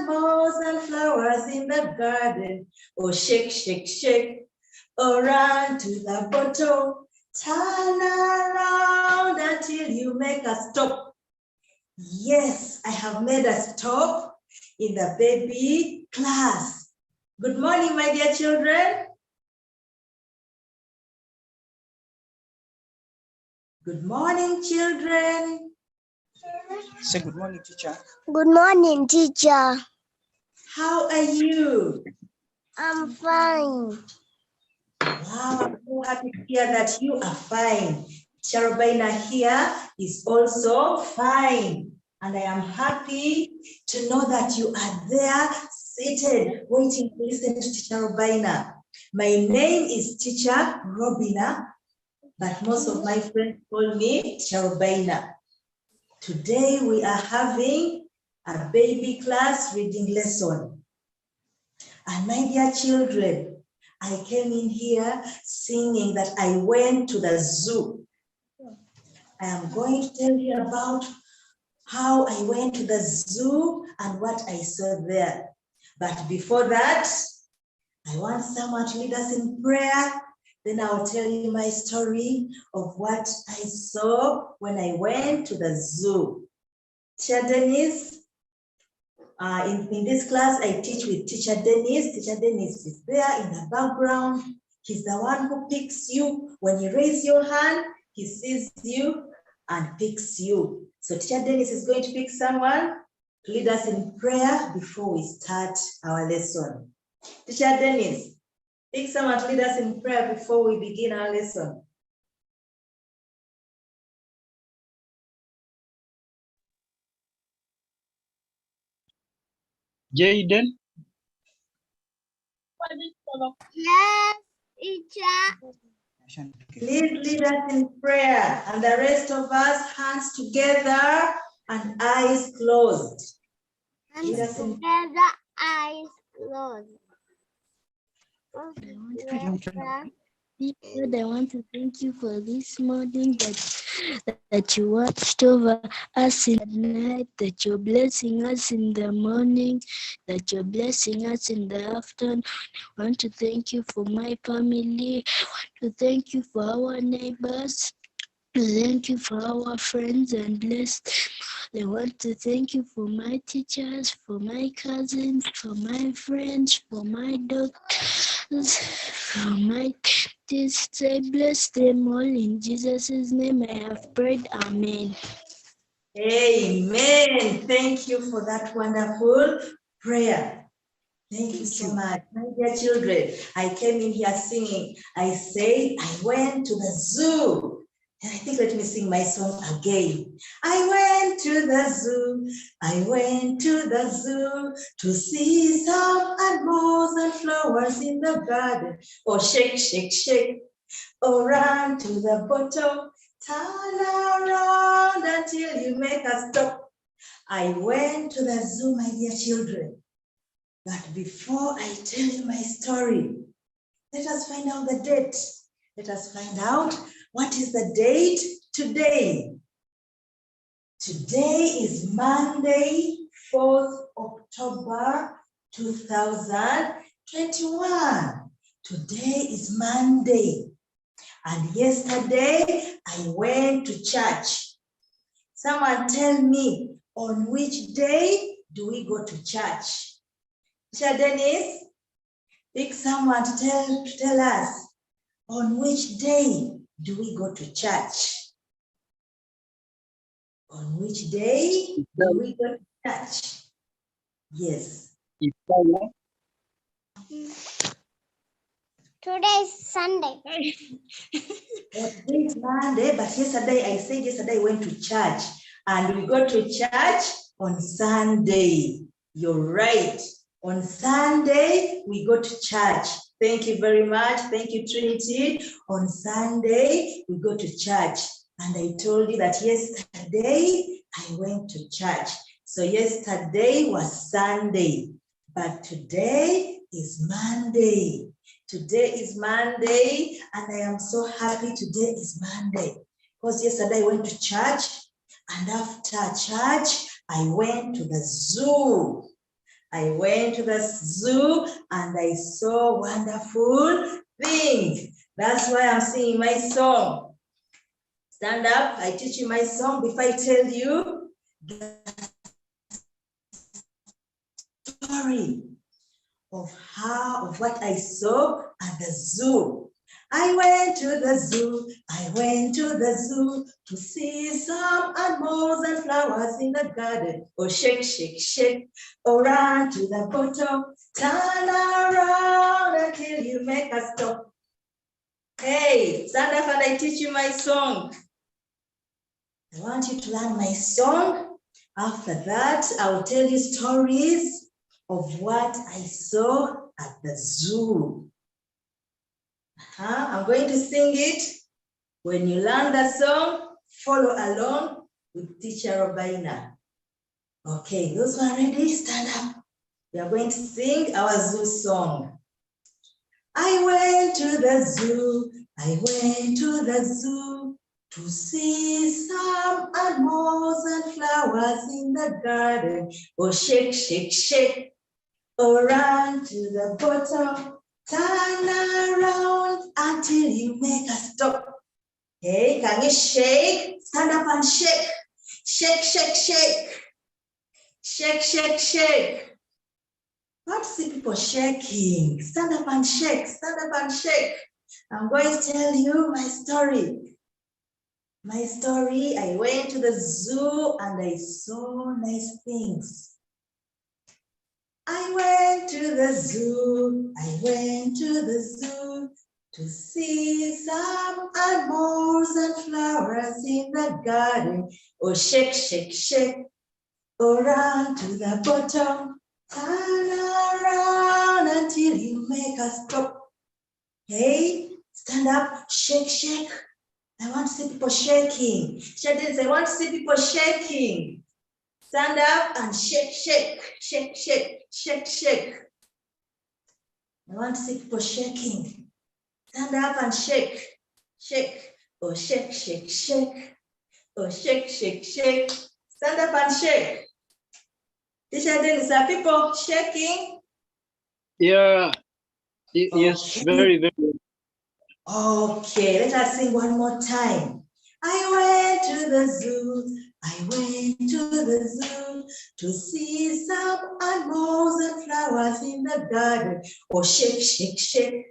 animals and flowers in the garden. Oh, shake, shake, shake. Oh, run to the bottom. Turn around until you make a stop. Yes, I have made a stop in the baby class. Good morning, my dear children. Good morning, children. Say good morning, teacher. Good morning, teacher. How are you? I'm fine. Wow, I'm so happy to hear that you are fine. Robinah here is also fine. And I am happy to know that you are there seated, waiting to listen to Teacher Robinah. My name is Teacher Robinah, but most of my friends call me Teacher Robinah. Today we are having a baby class reading lesson. And my dear children, I came in here singing that I went to the zoo. I am going to tell you about how I went to the zoo and what I saw there. But before that, I want someone to lead us in prayer. Then I'll tell you my story of what I saw when I went to the zoo. Teacher Dennis, in this class, I teach with Teacher Dennis. Teacher Dennis is there in the background. He's the one who picks you. When you raise your hand, he sees you and picks you. So Teacher Dennis is going to pick someone to lead us in prayer before we start our lesson. Teacher Dennis, pick someone to lead us in prayer before we begin our lesson. Jaden. Yes, teacher. Please lead us in prayer, and the rest of us, hands together and eyes closed. Hands together, eyes closed. Lord, I want to thank you for this morning that you watched over us in the night, that you're blessing us in the morning, that you're blessing us in the afternoon. I want to thank you for my family. I want to thank you for our neighbors. Thank you for our friends and bless them. I want to thank you for my teachers, for my cousins, for my friends, for my doctors, for my kids. I bless them all in Jesus' name. I have prayed. Amen. Amen. Thank you for that wonderful prayer. Thank you so much. My dear children, I came in here singing. I said I went to the zoo. And I think let me sing my song again. I went to the zoo. I went to the zoo to see some animals and flowers in the garden. Oh, shake, shake, shake. Oh, run to the bottom. Turn around until you make a stop. I went to the zoo, my dear children. But before I tell you my story, let us find out the date. Let us find out what is the date today. Today is Monday, 4th October, 2021. Today is Monday. And yesterday, I went to church. Someone tell me, on which day do we go to church? Teacher Dennis, pick someone to tell us, on which day do we go to church? On which day do we go to church? Yes. Today is Sunday. Today is Monday, but yesterday I said yesterday I went to church, and we go to church on Sunday. You're right. On Sunday, we go to church. Thank you very much. Thank you, Trinity. On Sunday, we go to church. And I told you that yesterday, I went to church. So yesterday was Sunday, but today is Monday. Today is Monday, and I am so happy today is Monday. Because yesterday I went to church, and after church, I went to the zoo. I went to the zoo and I saw wonderful things. That's why I'm singing my song. Stand up, I teach you my song before I tell you the story of what I saw at the zoo. I went to the zoo, I went to the zoo to see some animals and flowers in the garden. Oh, shake, shake, shake, oh, run to the bottom, turn around until you make a stop. Hey, stand up and I teach you my song. I want you to learn my song. After that, I'll tell you stories of what I saw at the zoo. I'm going to sing it. When you learn the song, follow along with teacher Robinah. Okay, those who are ready, stand up. We are going to sing our zoo song. I went to the zoo, I went to the zoo to see some animals and flowers in the garden. Oh, shake, shake, shake, oh, run to the bottom, turn around until you make a stop. Hey, can you shake? Stand up and shake. Shake, shake, shake. Shake, shake, shake. What see people shaking? Stand up and shake. Stand up and shake. I'm going to tell you my story. My story, I went to the zoo and I saw nice things. I went to the zoo. I went to the zoo to see some animals and flowers in the garden. Oh, shake, shake, shake. Oh, run to the bottom. Turn around until you make a stop. Hey, stand up, shake, shake. I want to see people shaking. Shadens, I want to see people shaking. Stand up and shake, shake, shake, shake, shake, shake. I want to see people shaking. Stand up and shake, shake. Oh, shake, shake, shake. Oh, shake, shake, shake. Stand up and shake. Teacher Dennis, are people shaking? Yeah. Yes, Okay. very, very. Okay, let us sing one more time. I went to the zoo. I went to the zoo to see some animals and flowers in the garden. Oh, shake, shake, shake.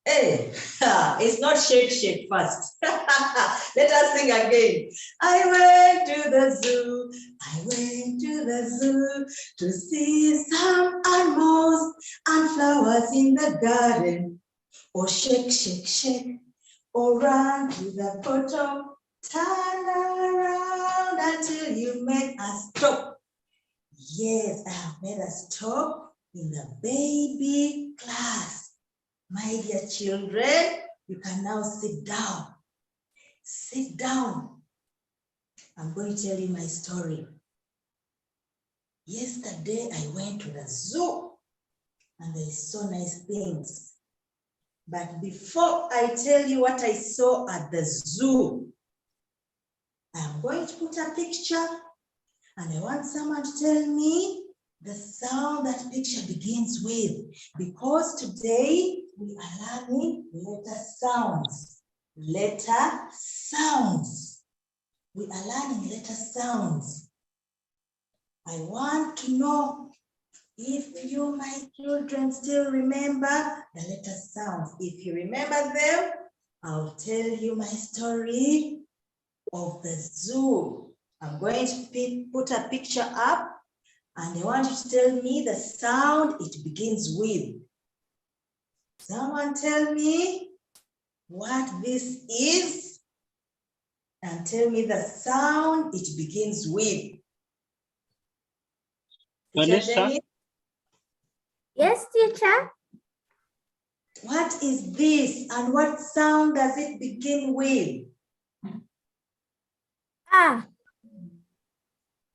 Hey, it's not shake, shake first. Let us sing again. I went to the zoo. I went to the zoo to see some animals and flowers in the garden. Oh, shake, shake, shake. Oh, run to the bottom. Turn around until you make a stop. Yes, I have made a stop in the baby class. My dear children, you can now sit down. Sit down. I'm going to tell you my story. Yesterday, I went to the zoo and I saw nice things. But before I tell you what I saw at the zoo, I'm going to put a picture and I want someone to tell me the sound that picture begins with, because today we are learning letter sounds. Letter sounds. We are learning letter sounds. I want to know if you, my children, still remember the letter sounds. If you remember them, I'll tell you my story of the zoo. I'm going to put a picture up and I want you to tell me the sound it begins with. Someone tell me what this is and tell me the sound it begins with. Vanessa? Yes, teacher. What is this and what sound does it begin with? Ah.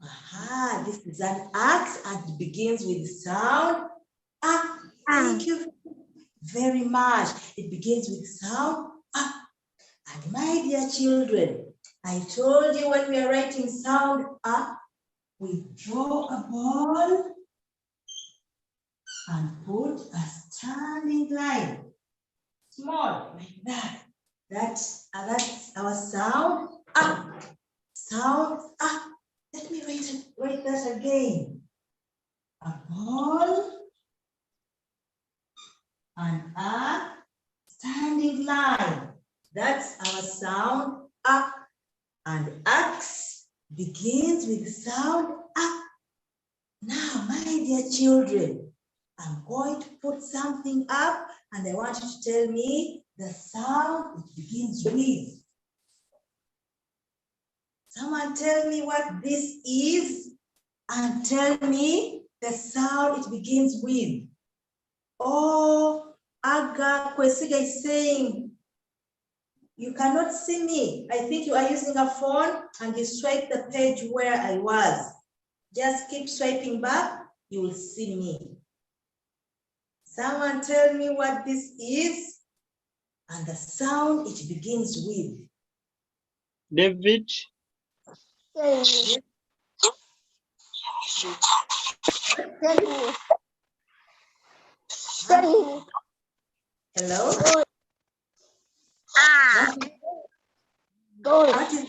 Aha, this is an axe and it begins with sound. Ah, thank you very much. It begins with sound. Ah. And my dear children, I told you when we are writing sound ah, we draw a ball and put a standing line. Small, like that. That's our sound up. Sound up. Let me write that again. A ball and a standing line. That's our sound up. And X begins with sound up. Now, my dear children, I'm going to put something up and I want you to tell me the sound it begins with. Someone tell me what this is and tell me the sound it begins with. Oh, Aga Kwesiga is saying, you cannot see me. I think you are using a phone and you swipe the page where I was. Just keep swiping back, you will see me. Someone tell me what this is and the sound it begins with. David. Yes. Hello? What is,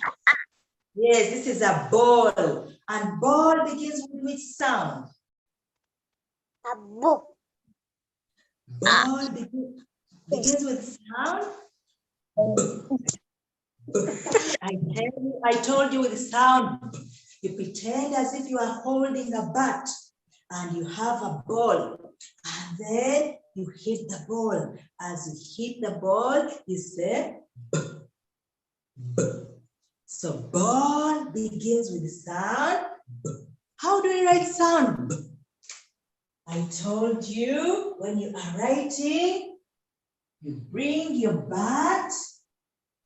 yes, this is a ball. And ball begins with which sound? A book. Ball begins with sound. I told you with sound. You pretend as if you are holding a bat and you have a ball. And then you hit the ball. As you hit the ball, you say, B, B. So ball begins with sound. B. How do you write sound? B. I told you when you are writing, you bring your bat,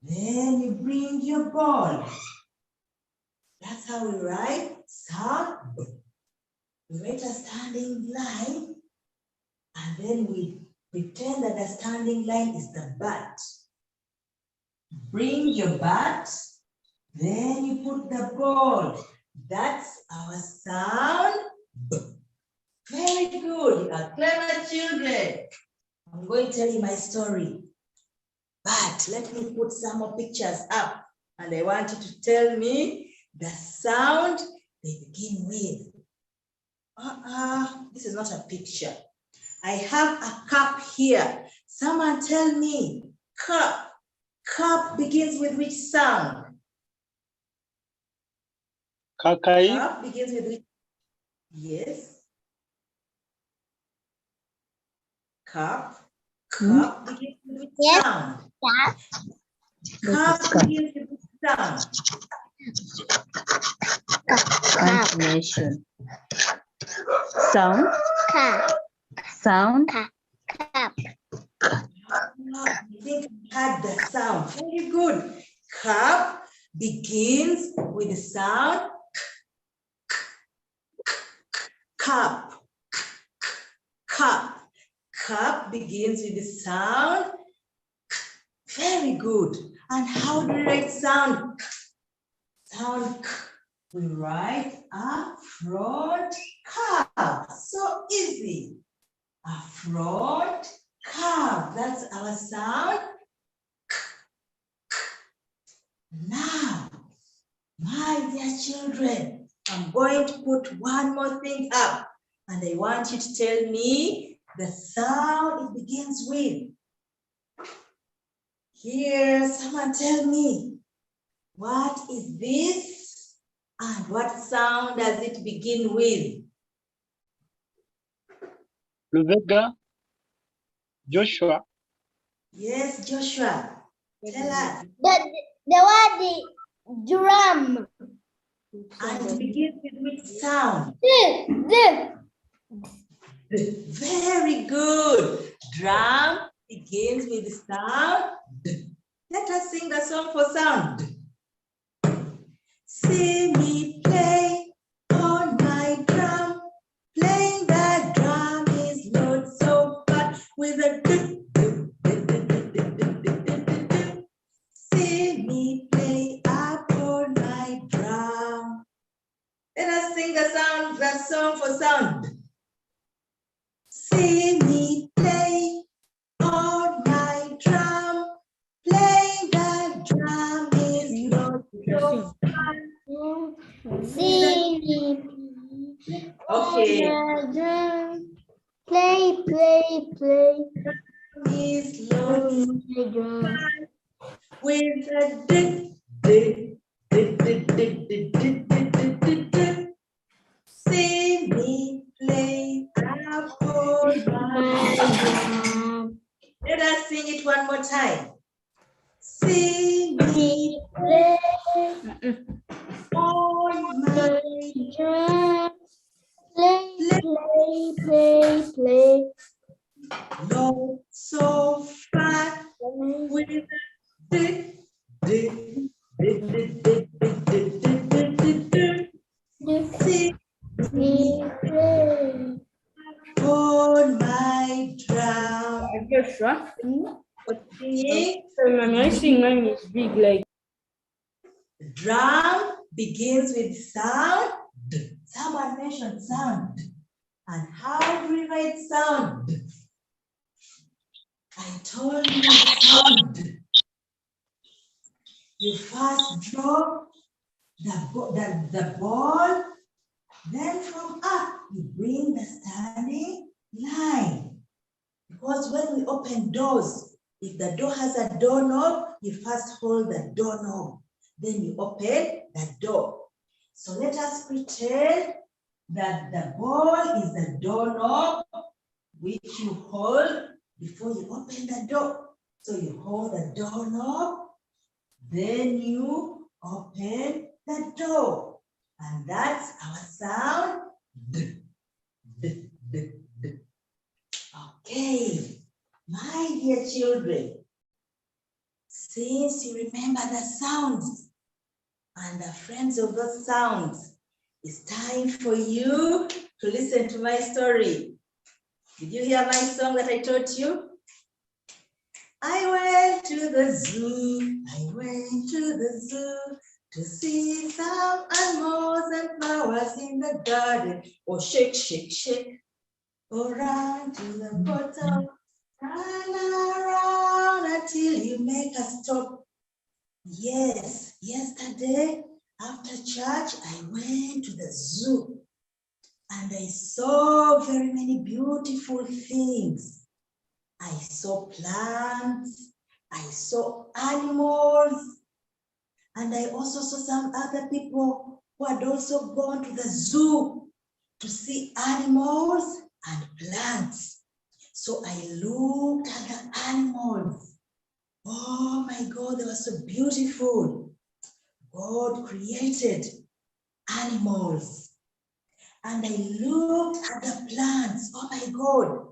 then you bring your ball. That's how we write sound. B. We write a standing line, and then we pretend that the standing line is the bat. Bring your bat, then you put the ball. That's our sound. B. Very good. You are clever children. I'm going to tell you my story. But let me put some more pictures up. And I want you to tell me the sound they begin with. This is not a picture. I have a cup here. Someone tell me, cup. Cup begins with which sound? Kakai. Cup begins with which? Yes. Cup. Cup begins with which Yes. sound? Cup begins with which sound? Continuation. Sound. Cup. Sound. Cup. I think I had the sound. Very good. Cup begins with the sound. Cup. Cup. Cup begins with the sound. Very good. And how do we write sound? Sound. We write a front curve. So easy. A front curve. That's our sound. Now, my dear children, I'm going to put one more thing up. And I want you to tell me the sound it begins with. Here, someone tell me, what is this? And what sound does it begin with? Luvega. Joshua. Yes, Joshua. Tell us. The drum. And it begins with which sound? Very good. Drum begins with the sound. Let us sing a song for sound. See me play on my drum. Playing the drum is not so fun with a do. See me play upon my drum. Let us sing the song for sound. See me play on my drum. Playing the drum is so fun. See me Okay. play, play, play. Is lots My drum. with a dip, dip, dip, dip, dip, dip, dip, dip, dip, dip, dip. See me play upon my drum. Let us sing it one more time. See me Play on my drum. Play, play, play, play. note so fat with a dip, dip, dip, dip, dip, dip, dip, dip, dip, dip, dip. See me Play. on my drum. Joshua, Singing. my singing is big like Drum begins with sound. D. Someone mentioned sound. And how do we write sound? I told you sound. You first draw the ball, then from up you bring the standing line. Because when we open doors, if the door has a doorknob, you first hold the doorknob, then you open the door. So let us pretend that the ball is the doorknob which you hold before you open the door. So you hold the doorknob, then you open the door. And that's our sound. D, d, d, d. Okay, my dear children, since you remember the sounds and the friends of those sounds, it's time for you to listen to my story. Did you hear my song that I taught you? I went to the zoo, I went to the zoo to see some animals and flowers in the garden. Oh, shake, shake, shake. Go round to the bottom, run around until you make a stop. Yes, yesterday after church, I went to the zoo and I saw very many beautiful things. I saw plants, I saw animals, and I also saw some other people who had also gone to the zoo to see animals and plants. So I looked at the animals. Oh my God, they were so beautiful. God created animals. And I looked at the plants. Oh my God,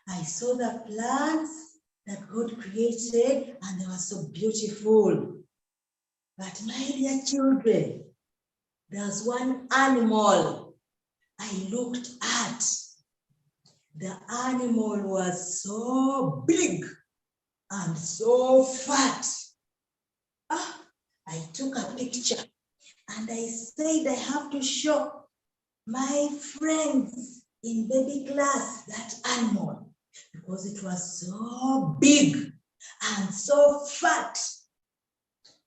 I saw the plants that God created and they were so beautiful. But my dear children, there's one animal I looked at. The animal was so big and so fat. I took a picture and I said I have to show my friends in baby class that animal because it was so big and so fat.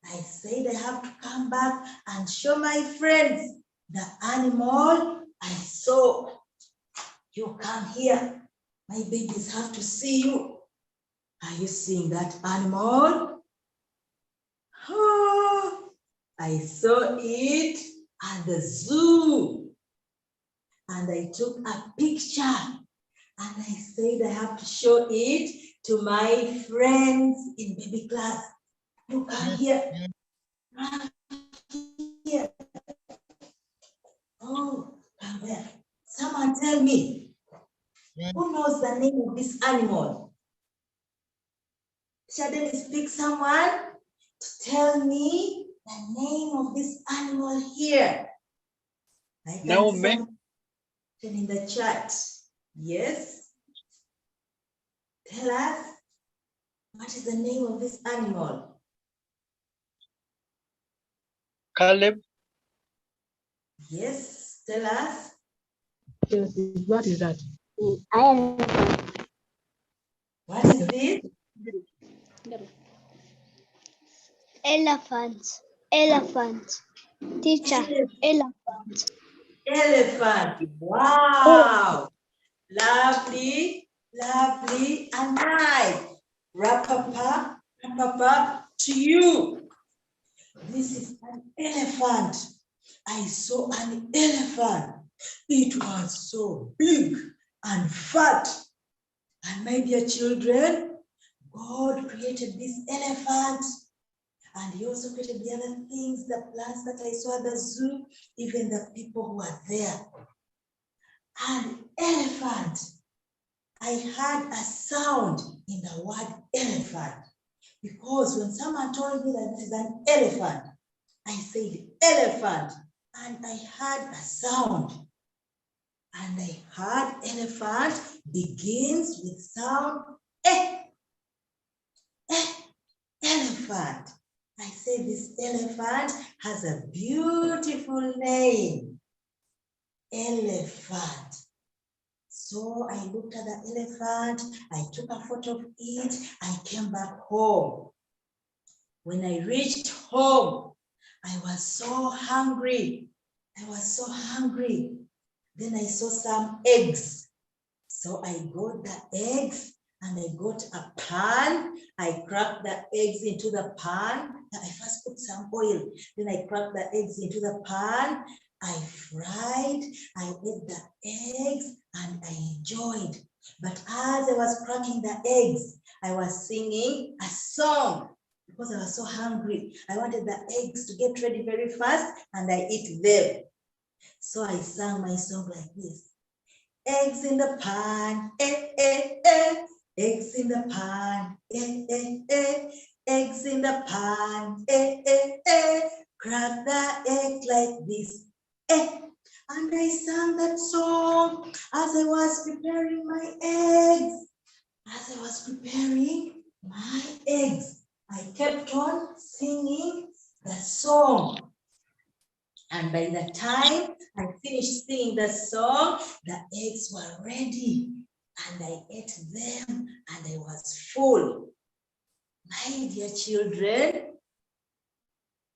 I said I have to come back and show my friends the animal I saw. You come here. My babies have to see you. Are you seeing that animal? Oh, I saw it at the zoo. And I took a picture. And I said I have to show it to my friends in baby class. You come here. Come here. Oh, come here. Someone tell me, who knows the name of this animal? Shall speak someone to tell me the name of this animal here? I No, can ma'am. in the chat. Yes. Tell us, what is the name of this animal? Caleb, Yes, tell us. what is that? What is this? Elephant. Elephant. Teacher. Elephant. Elephant. Wow. Lovely, lovely, and nice. Rapapa, rapapa to you. This is an elephant. I saw an elephant. It was so big and fat. And my dear children, God created this elephant. And he also created the other things, the plants that I saw at the zoo, even the people who are there. An elephant. I heard a sound in the word elephant. Because when someone told me that this is an elephant, I said elephant. And I heard a sound. And I heard elephant begins with sound eh. Elephant. I said this elephant has a beautiful name. Elephant. So I looked at the elephant, I took a photo of it, I came back home. When I reached home, I was so hungry. Then I saw some eggs. So I got the eggs and I got a pan. I cracked the eggs into the pan. I first put some oil. Then I cracked the eggs into the pan. I fried. I ate the eggs and I enjoyed. But as I was cracking the eggs, I was singing a song because I was so hungry. I wanted the eggs to get ready very fast and I eat them. So I sang my song like this. Eggs in the pan, eh, eh, eh. Eggs in the pan, eh, eh, eh. Eggs in the pan, eh, eh, eh. Crack the egg like this, eh. And I sang that song as I was preparing my eggs. I kept on singing the song. And by the time I finished singing the song, the eggs were ready and I ate them and I was full. My dear children,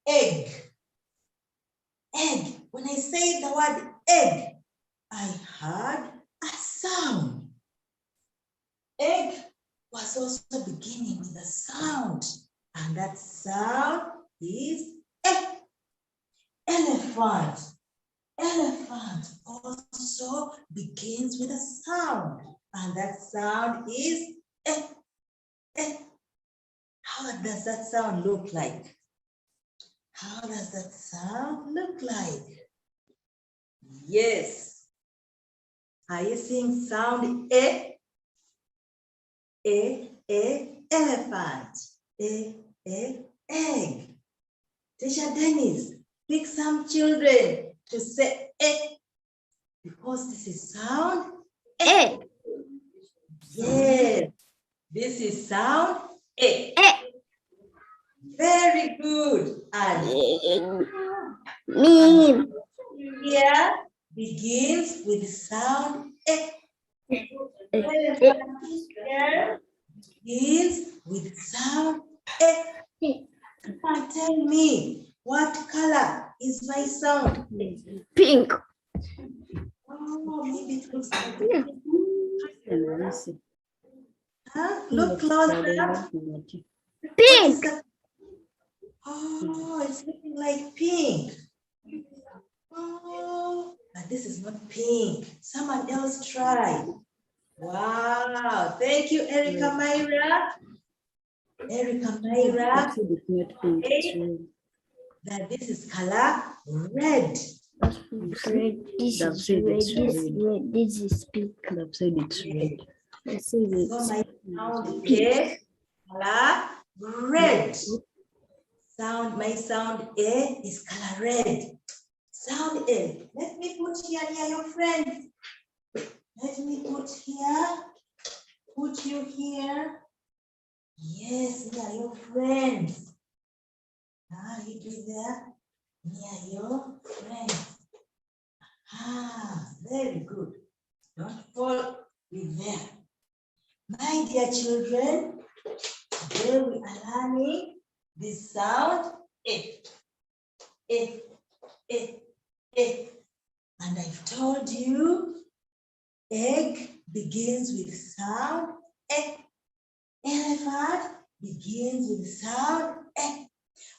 egg. When I say the word egg, I heard a sound. Egg was also beginning with a sound, and that sound is egg. Elephant. Elephant also begins with a sound, and that sound is eh, eh. How does that sound look like? How does that sound look like? Yes. Are you seeing sound eh? Elephant. Egg. Teacher Dennis, pick some children to say because this is sound Yes, this is sound Very good. And here begins with sound Elephant here begins with sound Now tell me, what color is my sound? Pink. Oh, maybe it looks like huh? Look closer. Pink. Oh, it's looking like pink. Oh, but this is not pink. Someone else try. Wow, thank you, Erica Myra. Okay. That this is color red. Red. This is red. This is pink. So my sound is color red. My sound A is color red. Sound A. Let me put here near your friend. Let me put here. Put you here. Yes, near your friends. You do there near your friends. Very good. Don't fall with them. My dear children, today we are learning this sound E. E, E, E. And I've told you, egg begins with sound E. Elephant begins with sound E.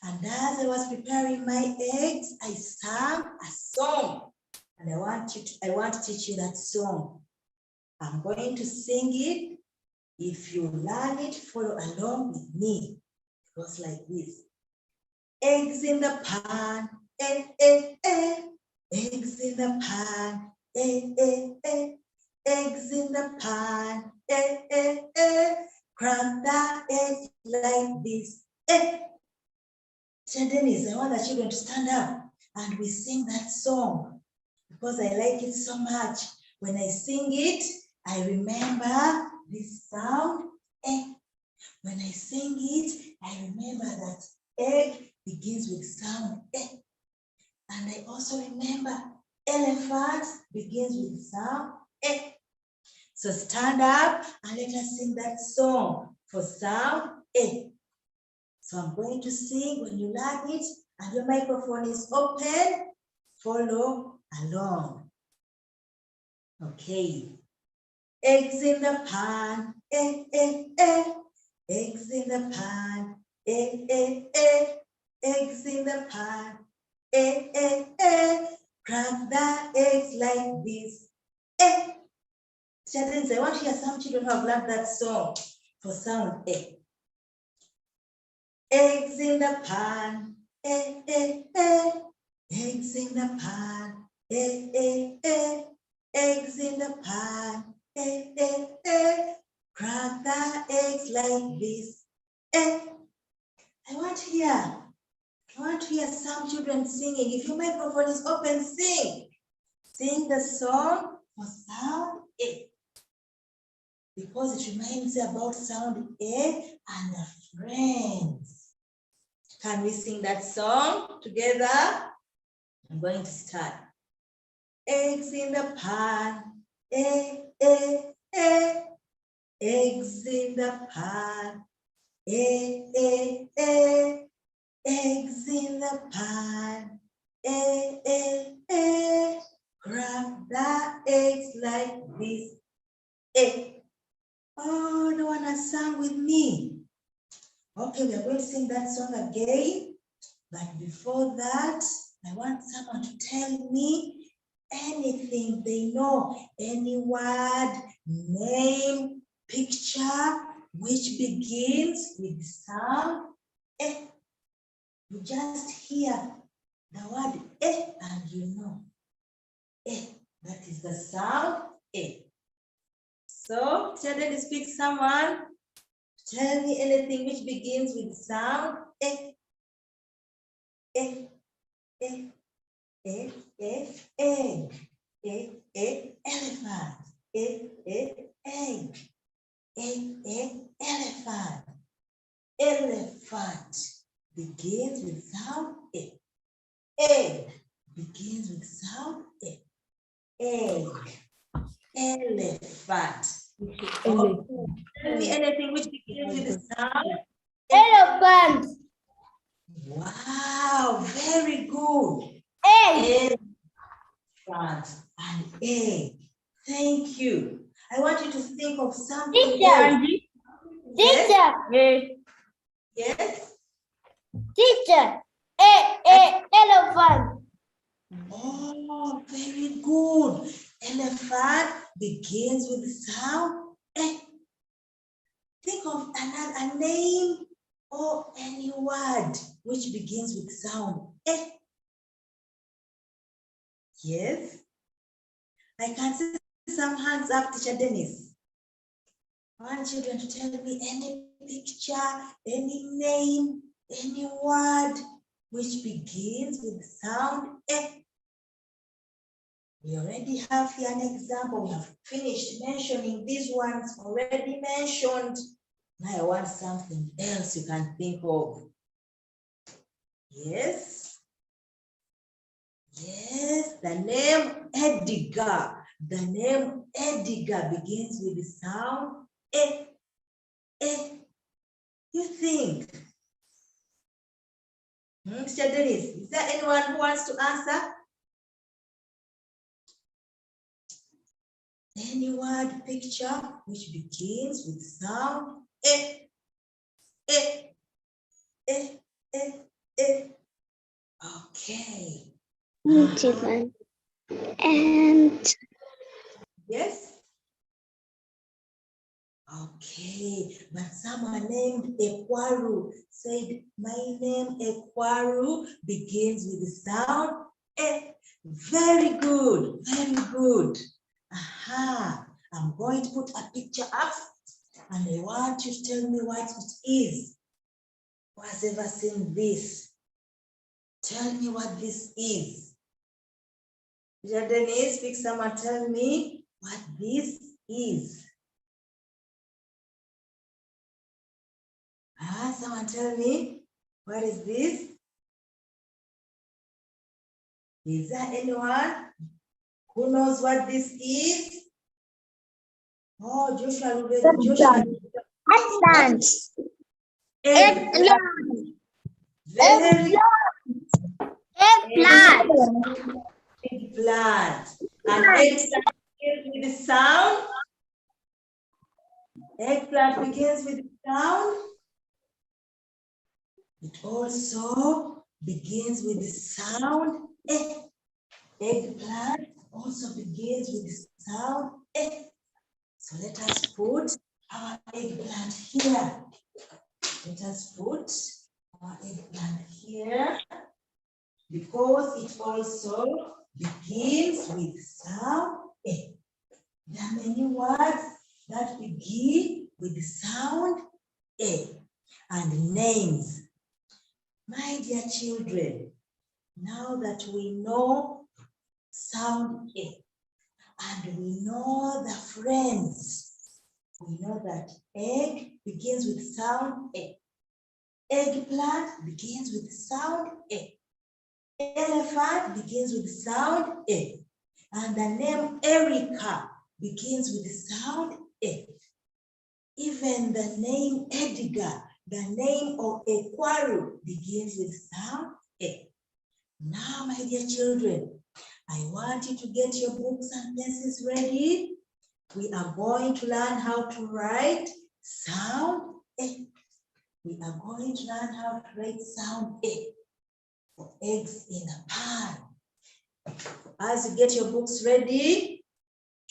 And as I was preparing my eggs, I sang a song. And I want to teach you that song. I'm going to sing it. If you learn it, follow along with me. It goes like this. Eggs in the pan, eh, eh, eh. Eggs in the pan, eh, eh, eh. Eggs in the pan, eh, eh, eh. Crack the eggs like this, eh. Dennis, I want the children to stand up and we sing that song because I like it so much. When I sing it, I remember this sound, eh. When I sing it, I remember that egg begins with sound eh. And I also remember elephant begins with sound eh. So stand up and let us sing that song for sound eh. So I'm going to sing. When you learn it and your microphone is open, follow along. Okay. Eggs in the pan, eh, eh, eh. Eggs in the pan, eh, eh, eh. Eggs in the pan, eh, eh, eh. Crack the eggs like this, eh. Children, I want to hear some children who have learned that song for sound eh. Eggs in the pan, eh, eh, eh. Eggs in the pan, eh, eh, eh. Eggs in the pan, eh, eh, eh. Crack the eggs like this, eh. I want to hear some children singing. If your microphone is open, sing. Sing the song for sound A. Because it reminds you about sound A and the friends. Can we sing that song together? I'm going to start. Eggs in the pan, eh, eh, eh. Eggs in the pan, eh, eh, eh. Eggs in the pan, eh, eh, eh. Crack the eggs like this, eh. Oh, no one has sung with me. Okay, we are going to sing that song again. But before that, I want someone to tell me anything they know, any word, name, picture, which begins with sound eh. You just hear the word eh and you know eh, that is the sound eh. So, children, speak someone. Tell me anything which begins with sound eh, eh, eh, eh, eh, egg, eh, eh, elephant, eh, eh, egg, eh, eh, elephant, elephant begins with sound egg, egg begins with sound egg, egg, elephant. Oh, tell me anything which begins with the sound Elephant. wow, very good. Egg. Elephant and egg. Thank you. I want you to think of something Teacher. else. Teacher. Yes. Teacher. Elephant. Oh, very good. Elephant begins with the sound eh. Think of a name or any word which begins with sound eh. Yes. I can see some hands up, Teacher Dennis. I want children to tell me any picture, any name, any word which begins with sound eh. We already have here an example. We have finished mentioning these ones already mentioned. Now I want something else you can think of. Yes. Yes, the name Edgar the name Edgar begins with the sound E. E. You think? Mr. Dennis, is there anyone who wants to answer? Any word picture which begins with sound E. E. E. E. E. Okay. And Yes? Okay, but someone named Ekwaru said, my name Ekwaru begins with the sound E. Very good, very good. Aha, I'm going to put a picture up and I want you to tell me what it is. Who has ever seen this? Tell me what this is. Denise, pick someone, tell me what this is. Someone tell me, what is this? Is there anyone who knows what this is? Oh, Joshua, Joshua. eggplant. Eggplant. Very Eggplant. eggplant. And eggplant begins with the sound. Eggplant begins with the sound. It also begins with the sound E. Eggplant also begins with the sound E. So let us put our eggplant here. Let us put our eggplant here because it also begins with sound E. There are many words that begin with the sound E and names. My dear children, now that we know sound E and we know the friends, we know that egg begins with sound E. Eggplant begins with sound E. Elephant begins with sound E. And the name Erica begins with sound E. Even the name Edgar, the name of Ekwaru begins with sound E. Now, my dear children, I want you to get your books and pencils ready. We are going to learn how to write sound E. We are going to learn how to write sound E for eggs in a pan. As you get your books ready,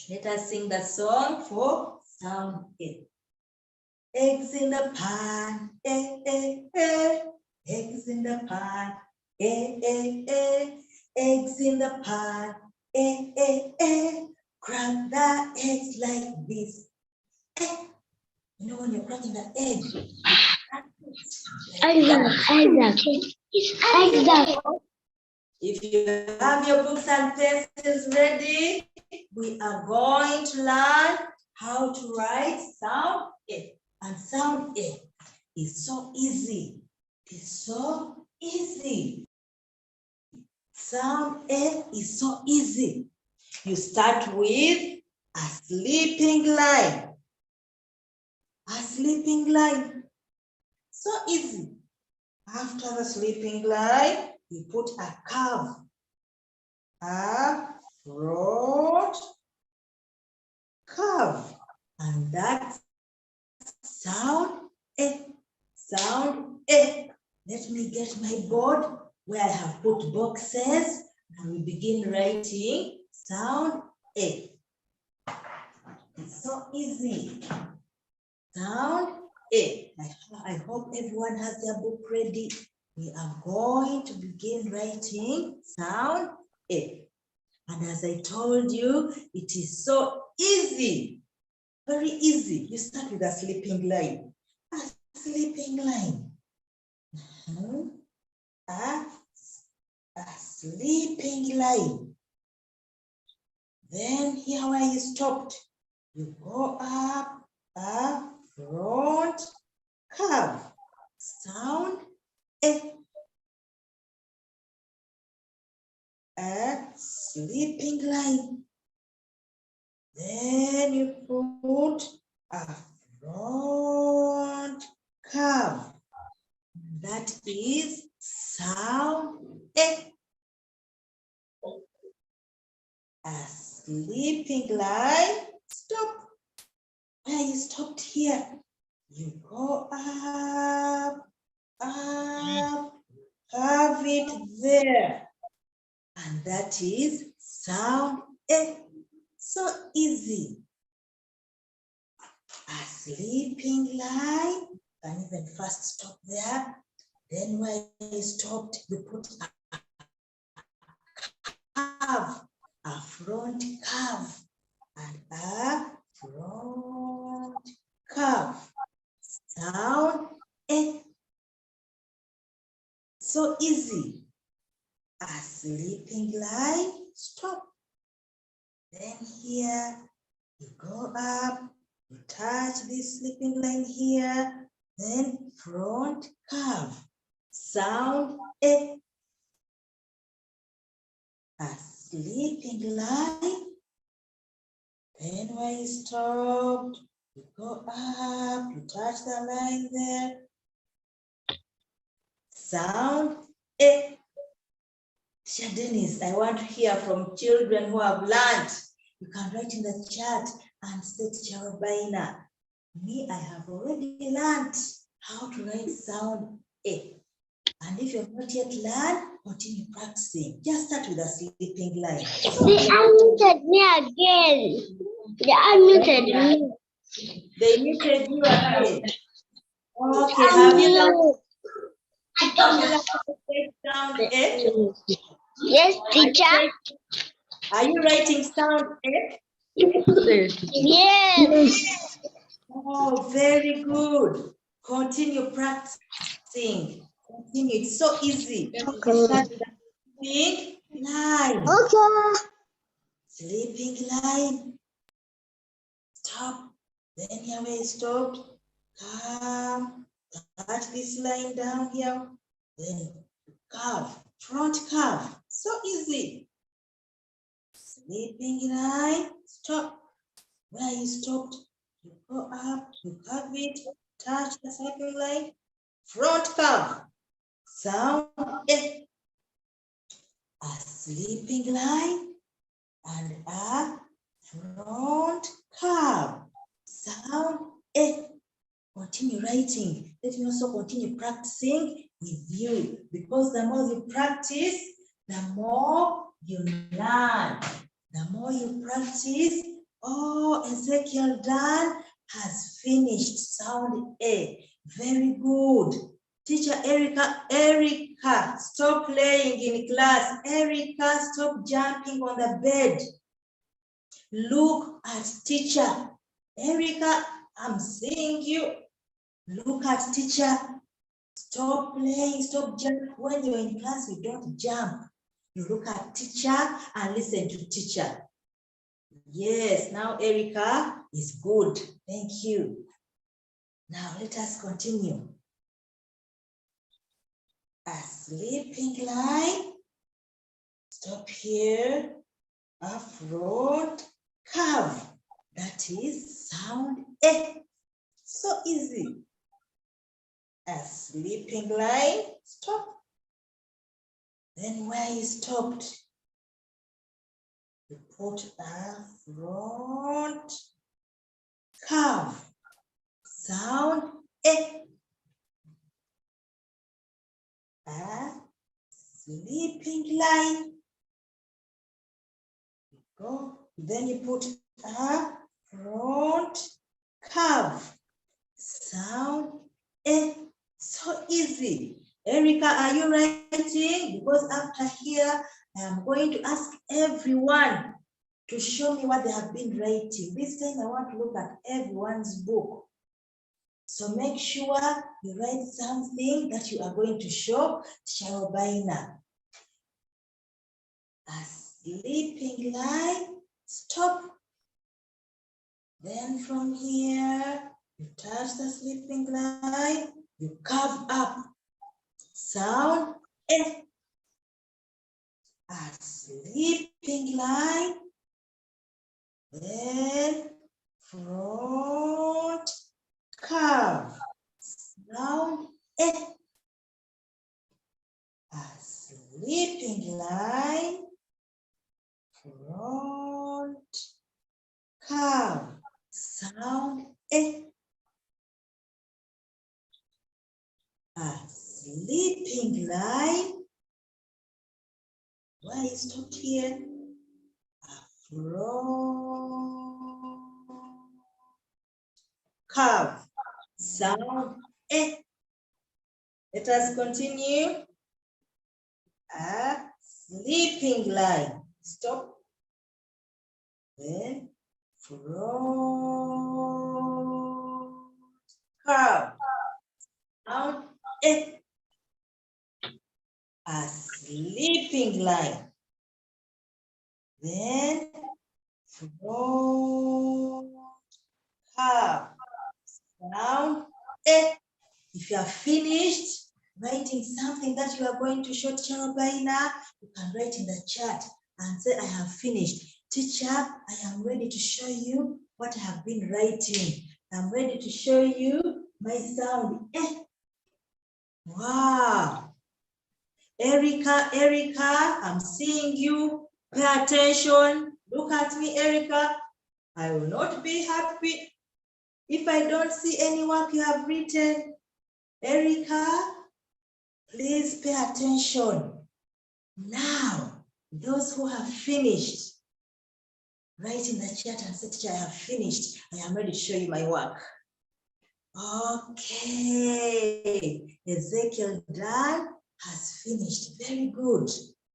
let us sing the song for sound E. Eggs in the pan, eh, eh, eh. Eggs in the pan, eh, eh, eh. Eggs in the pan, eh, eh, eh. Crack the eggs like this. Eh. You know when you're cracking the egg. If you have your books and pencils ready, we are going to learn how to write sound E. And sound E is so easy. It's so easy. Sound E is so easy. You start with a sleeping line. A sleeping line. So easy. After the sleeping line, you put a curve. A broad curve. And that's sound E. Sound E. Let me get my board where I have put boxes and we begin writing sound E. It's so easy. Sound E. I hope everyone has their book ready. We are going to begin writing sound E. And as I told you, it is so easy. Very easy. You start with a sleeping line. A sleeping line. A sleeping line. Then here where you stopped, you go up a front curve. Sound E. A sleeping line. Then you put a front curve. That is sound A. A sleeping line. Stop. Where you stopped here, you go up, curve it there. And that is sound A. So easy. A sleeping line. And even first stop there. Then where you stopped, you put a curve, a front curve, and a front curve. Sound A. So easy. A sleeping line, stop. Then here, you go up, you touch this sleeping line here, then front curve. Sound A. A sleeping line. Then when you stopped, you go up, you touch the line there. Sound A. Teacher Dennis, I want to hear from children who have learned. You can write in the chat and say, Teacher Robinah, me, I have already learned how to write sound A. And if you have not yet learned, continue practicing. Just start with a sleeping line. They unmuted me again. They unmuted me. They muted you again. Okay, have you learned sound A? Yes, teacher. Are you writing sound A? Yes. Oh, very good. Continue practicing. Continue. It's so easy. Start with a sleeping line. Okay. Sleeping line. Stop. Then here where you stopped. Come. Touch this line down here. Then curve. Front curve. So easy. Sleeping line. Stop. Where you stopped, you go up, you curve it, touch the sleeping line, front curve. Sound A. A sleeping line and a front curve. Sound A. Continue writing. Let me also continue practicing with you, because the more you practice, the more you learn. The more you practice. Oh, Ezekiel Dan has finished sound A. Very good. Teacher Erica, stop playing in class. Erica, stop jumping on the bed. Look at teacher. Erica, I'm seeing you. Look at teacher. Stop playing, stop jumping. When you're in class, you don't jump. You look at teacher and listen to teacher. Yes, now Erica is good. Thank you. Now let us continue. A sleeping line. Stop here. A front curve. That is sound A. So easy. A sleeping line. Stop. Then where you stopped, you put a front curve. Sound A. A sleeping line. Go. Then you put a front curve. Sound A. So easy. Erica, are you writing? Because after here, I am going to ask everyone to show me what they have been writing. This time I want to look at everyone's book. So make sure you write something that you are going to show Teacher Robinah. A sleeping line, stop. Then from here, you touch the sleeping line, you curve up. Sound A. A sleeping line Then front curve. Sound A. A sleeping line. Front curve. Sound A. A sleeping line. Why is stopped here? A front curve. Sound A. Let us continue. A sleeping line. Stop. Then front curve. Sound A. A sleeping line. Then front curve. Sound A. If you are finished writing something that you are going to show Teacher Robinah, you can write in the chat and say, I have finished. Teacher, I am ready to show you what I have been writing. I'm ready to show you my sound A. Wow. Erica, I'm seeing you. Pay attention. Look at me, Erica. I will not be happy if I don't see any work you have written. Erica, please pay attention. Now, those who have finished, write in the chat and say, Teacher, I have finished. I am ready to show you my work. Okay. Ezekiel Dan has finished. Very good.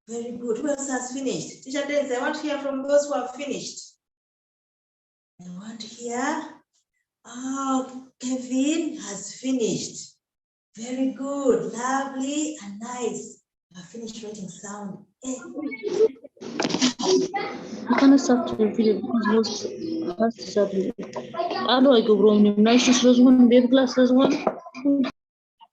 Very good. Who else has finished? Teacher Dennis, I want to hear from those who have finished. I want to hear. Oh, Kevin has finished. Very good. Lovely and nice. I finished writing sound A. You cannot stop the video because most sadly. How do I go wrong? Nice is one, baby class is one.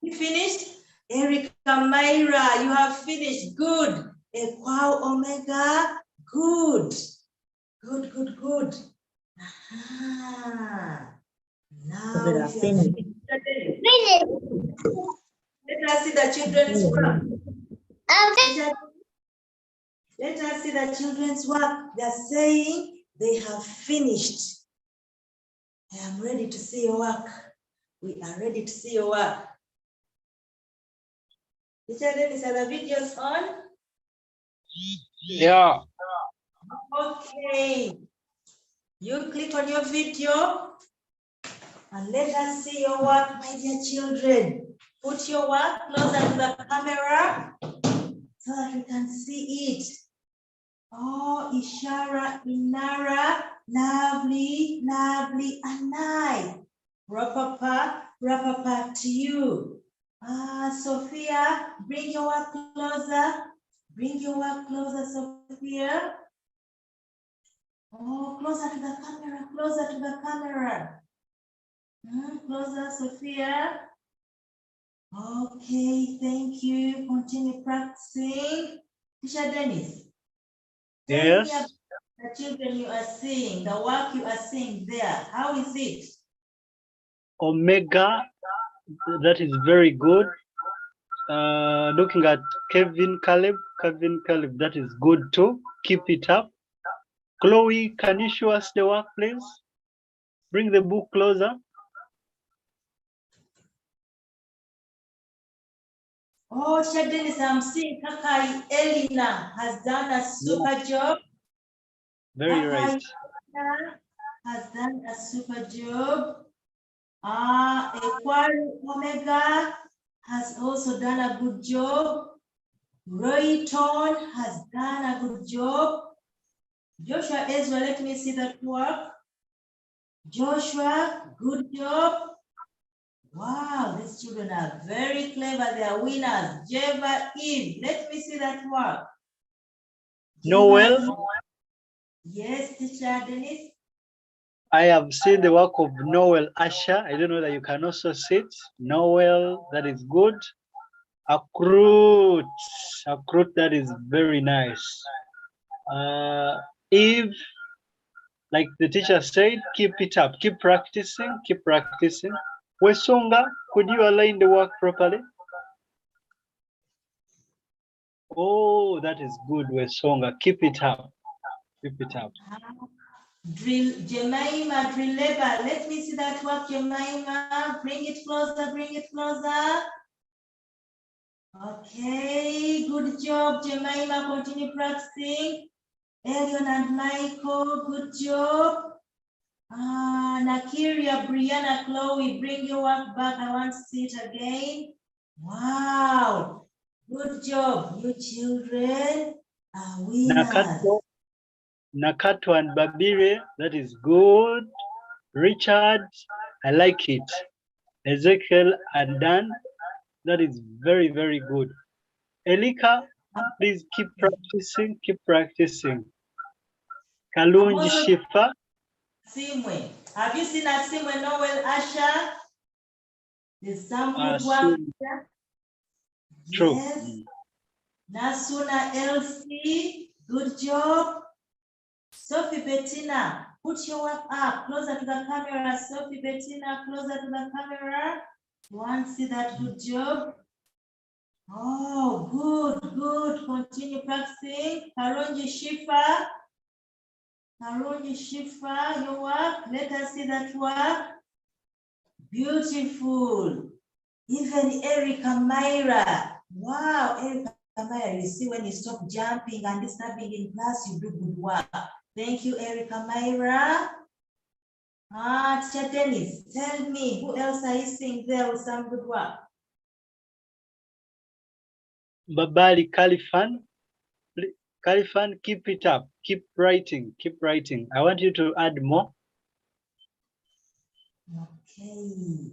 You finished? Erica Myra, you have finished. Good. Equal Omega. Good. Good, good, good. Aha. Now, if you have let us see the children's work. Let us see the children's work. They are saying they have finished. I am ready to see your work. We are ready to see your work. Teacher Dennis, are the videos on? Yeah. Okay. You click on your video and let us see your work, my dear children. Put your work closer to the camera so that we can see it. Oh, Ishara, Inara, lovely, lovely, and nice. Rapapa to you. Sophia, bring your work closer. Bring your work closer, Sophia. Oh, closer to the camera, closer to the camera. Closer, Sophia. Okay, thank you. Continue practicing. Teacher Dennis. Yes. Tell me about the children you are seeing, the work you are seeing there. How is it? Omega, that is very good. Looking at Kevin Caleb, that is good too. Keep it up. Chloe, can you show us the work, please? Bring the book closer. Oh, Teacher Dennis, I'm seeing Kakai Elina has done a super job. Very Kakai right. Elina has done a super job. Equal Omega has also done a good job. Royton has done a good job. Joshua Ezra, let me see that work. Joshua, good job. Wow, these children are very clever. They are winners. Jeva Eve, let me see that work. Noel. Yes, Teacher Dennis. I have seen the work of Noel Asher. I don't know that you can also see it. Noel, that is good. Akrut, that is very nice. Eve, Like the teacher said, keep it up, keep practicing, keep practicing. Wesonga, could you align the work properly? Oh, that is good, Wesonga. Keep it up. Keep it up. Drill, Jemima, drill labor. Let me see that work, Jemima. Bring it closer, bring it closer. Okay, good job, Jemima. Continue practicing. Elion and Michael, good job. Nakiria, Brianna, Chloe, bring your work back. I want to see it again. Wow, good job. You children are winners. Nakato and Babire, that is good. Richard, I like it. Ezekiel and Dan, that is very, very good. Elika, please keep practicing, keep practicing. Kalunji Shifa. Simwe. Have you seen Simwe Noel Asha? There's some good work here. True. Yes. Nasuna Elsie, good job. Sophie Bettina, put your work up closer to the camera. Sophie Bettina, closer to the camera. You want to see that good job? Oh, good, good. Continue practicing. Karonji Shifa. Karonji Shifa, your work. Let us see that work. Beautiful. Even Erica Myra. Wow, Erica Myra, you see when you stop jumping and disturbing in class, you do good work. Thank you, Erica Myra. Teacher Dennis, tell me, who else are you seeing there with some good work? Babali Khalifan. Khalifan, keep it up. Keep writing. Keep writing. I want you to add more. Okay.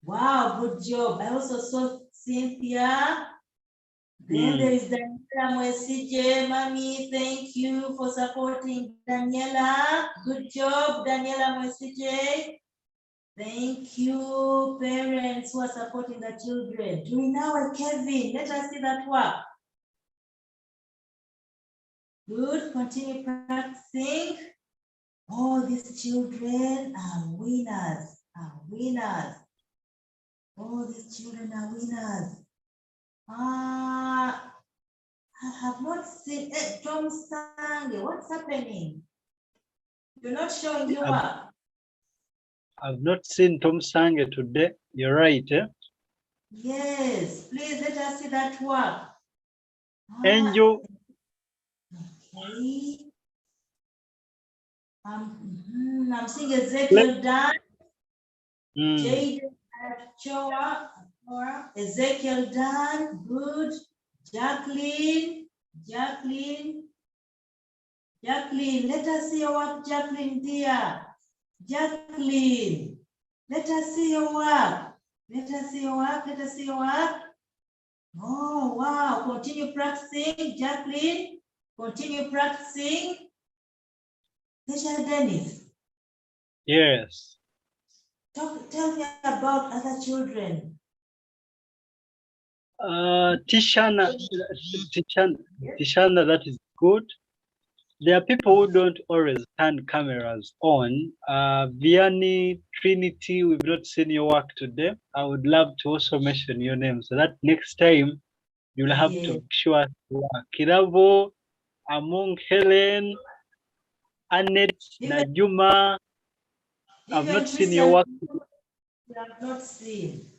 Wow, good job. I also saw Cynthia. Then there is Daniela Mwesije. Mommy, thank you for supporting Daniela. Good job, Daniela Mwesije. Thank you, parents who are supporting the children. Doing now, Kevin. Let us see that work. Good. Continue practicing. All these children are winners. Are winners. All these children are winners. I have not seen Tom Sange. What's happening? You're not showing your work. I've not seen Tom Sange today. You're right, eh? Yes, please let us see that work. Angel. Okay. I'm seeing Ezekiel Dan. Jaden Choa. Ezekiel Dan. Good. Jacqueline. Let us see your work, Jacqueline, dear. Jacqueline, let us see your work. Let us see your work. Let us see your work. Oh, wow. Continue practicing, Jacqueline. Continue practicing. Teacher Dennis. Yes. Tell me about other children. Tishana, that is good. There are people who don't always turn cameras on. Vianney, Trinity, we've not seen your work today. I would love to also mention your name so that next time you'll have to show us your work. Kiravo, Among, Helen, Annette, Najuma. I've not seen your work. You have not seen.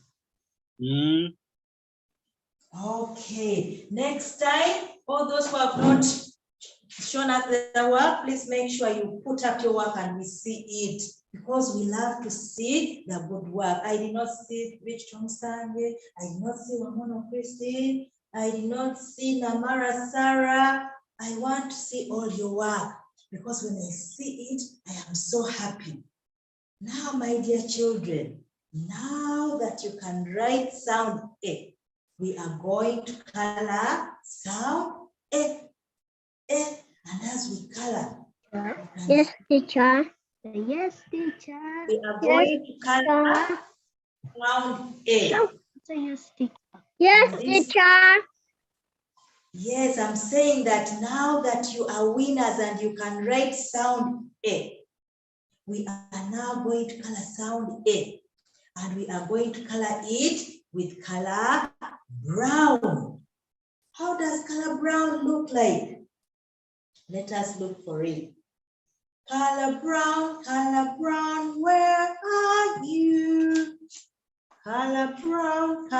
Okay. Next time, all those who have not shown us their work, please make sure you put up your work and we see it, because we love to see the good work. I did not see Rich Tom Sange. I did not see Wamono Christine. I did not see Namara Sarah. I want to see all your work, because when I see it, I am so happy. Now, my dear children, now that you can write sound A, we are going to color sound A. And as we color, yes, teacher. Yes, teacher. we are going to color sound A. Yes, teacher. Yes, I'm saying that now that you are winners and you can write sound A, we are now going to color sound A. And we are going to color it with color brown. How does color brown look like? Let us look for it. Color brown, where are you? Color brown,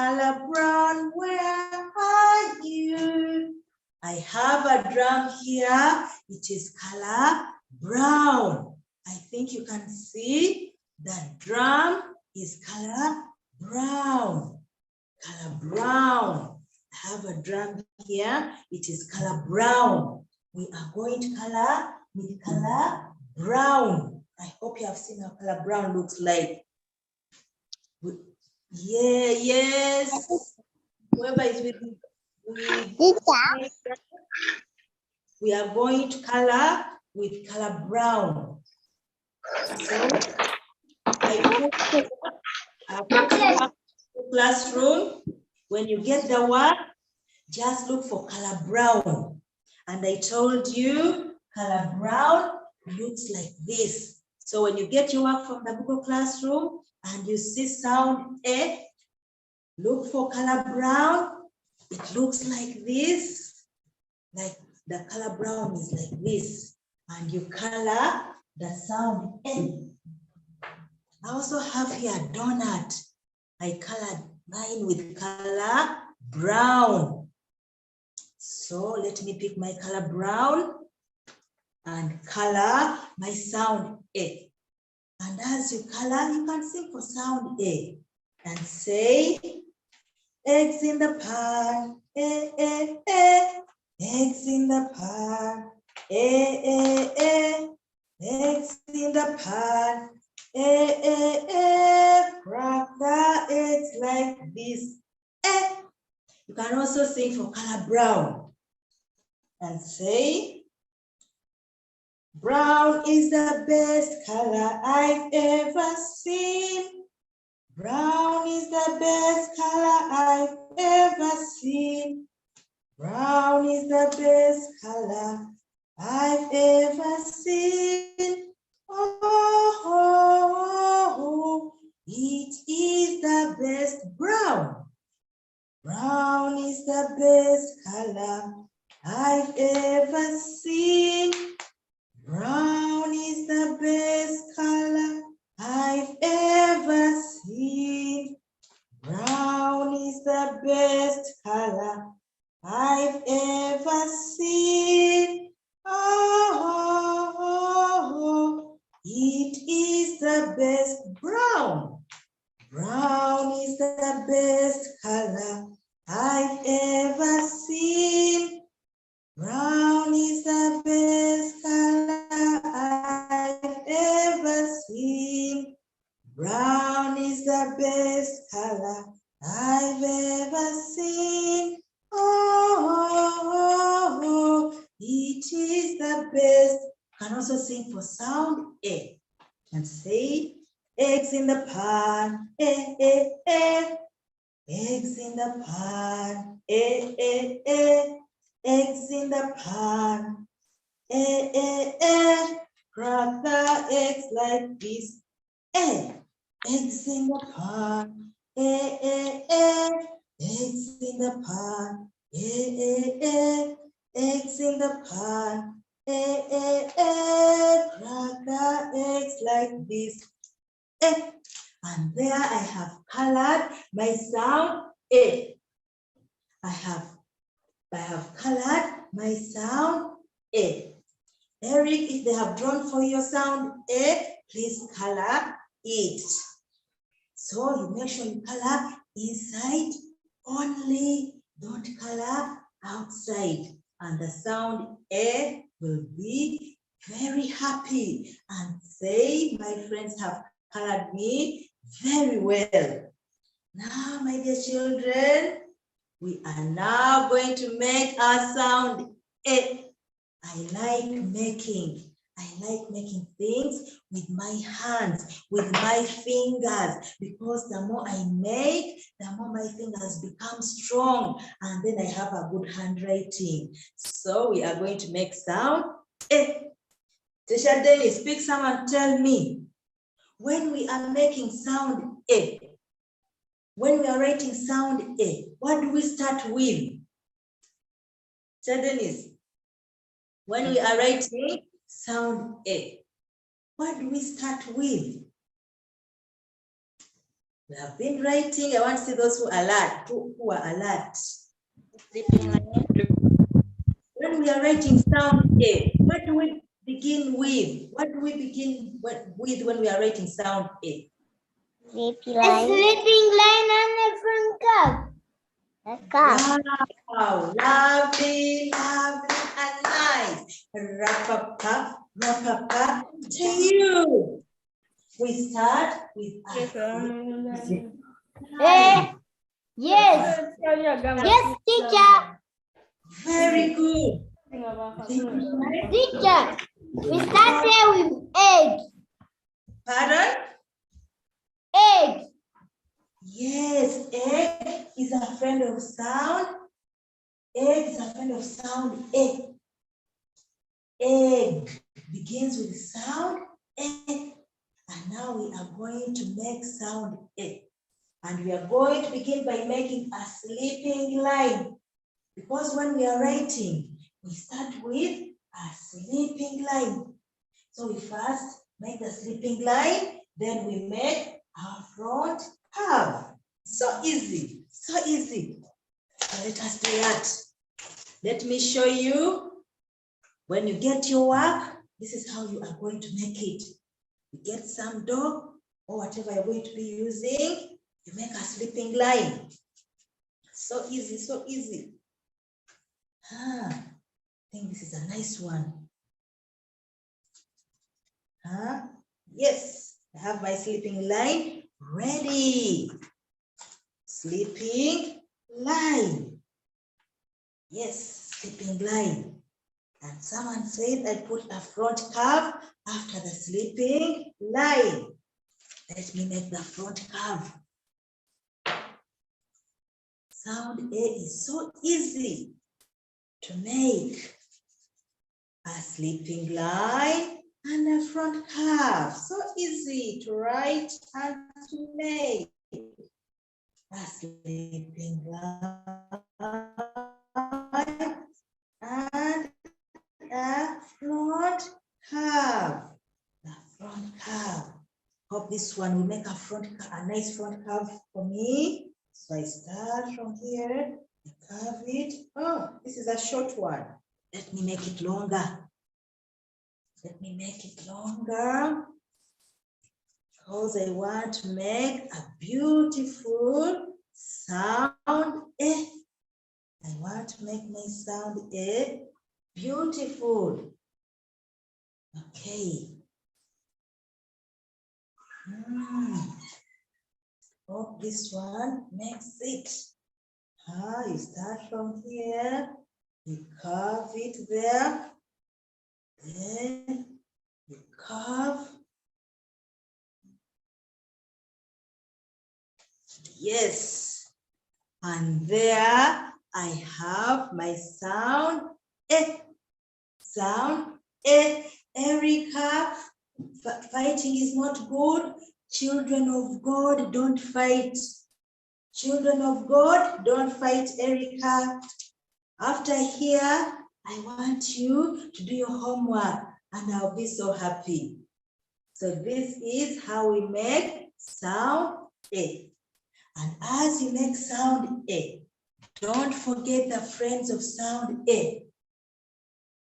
where are you? I have a drum here. It is color brown. I think you can see that drum is color brown. Color brown. I have a drum here. It is color brown. We are going to color with color brown. I hope you have seen how color brown looks like. Yeah, yes. Whoever is with me, we are going to color with color brown. So I put you up in the classroom. When you get the work, just look for color brown. And I told you color brown looks like this. So when you get your work from the Google Classroom and you see sound A, look for color brown. It looks like this. Like the color brown is like this. And you color the sound A. I also have here a donut. I colored mine with color brown. So let me pick my color brown and color my sound A. And as you color, you can sing for sound A and say, eggs in the pan, eggs in the pan, eggs in the pan, crack the eggs like this, You can also sing for color brown and say, brown is the best color I've ever seen. Brown is the best color I've ever seen. Brown is the best color I've ever seen. Oh, it is the best brown. Brown is the best color I've ever seen. Brown is the best color I've ever seen. Brown is the best color I've ever seen. Oh, it is the best brown. Brown is the best color I've ever seen. Brown is the best color I've ever seen. Brown is the best color I've ever seen. Oh, it is the best. You can also sing for sound A and say, eggs in the pan, eggs in the pan, eggs in the pan, crack the eggs like this, eggs in the pan, eggs in the pan, eggs in the pan, crack the eggs like this, and there I have colored my sound A. I have colored my sound A. Eric, if they have drawn for your sound A, please color it. So you make sure you color inside only, don't color outside. And the sound A will be very happy and say, my friends have colored me very well. Now, my dear children, we are now going to make our sound A. I like making things with my hands, with my fingers, because the more I make, the more my fingers become strong, and then I have a good handwriting. So we are going to make sound A. Teacher Dennis, pick someone, tell me. When we are making sound A, when we are writing sound A, what do we start with? Teacher Dennis, when we are writing sound A, what do we start with? We have been writing. I want to see those who are alert, who are alert. When we are writing sound A, what do we begin with? What do we begin with when we are writing sound A? Sleeping line and a front cup. A cup. Wow, lovely, lovely and nice. Rapapa to you. We start with Yes. Yes, teacher. Very good. Teacher, we started with egg. Pardon? Egg. Yes, egg is a friend of sound. Egg is a friend of sound. Egg. Egg begins with sound egg. And now we are going to make sound egg. And we are going to begin by making a sleeping line. Because when we are writing, we start with a sleeping line. So we first make the sleeping line, then we make our front curve. So easy, so easy. So let us do that. Let me show you. When you get your work, this is how you are going to make it. You get some dog or whatever you're going to be using, you make a sleeping line. So easy, so easy. I think this is a nice one. Yes, I have my sleeping line ready. Sleeping line. Yes, sleeping line. And someone said I put a front curve after the sleeping line. Let me make the front curve. Sound A is so easy to make. A sleeping line and a front curve. So easy to write and to make. A sleeping line and a front curve. The front curve. Hope this one will make a nice front curve for me. So I start from here, I curve it. Oh, this is a short one. Let me make it longer. Let me make it longer. Because I want to make a beautiful sound A. I want to make my sound A beautiful. Okay. Hope this one makes it. You start from here, you curve it there, then you curve. Yes. And there I have my sound A. Sound A. Erica, fighting is not good. Children of God, don't fight. Children of God, don't fight, Erica. After here, I want you to do your homework and I'll be so happy. So this is how we make sound A. And as you make sound A, don't forget the friends of sound A.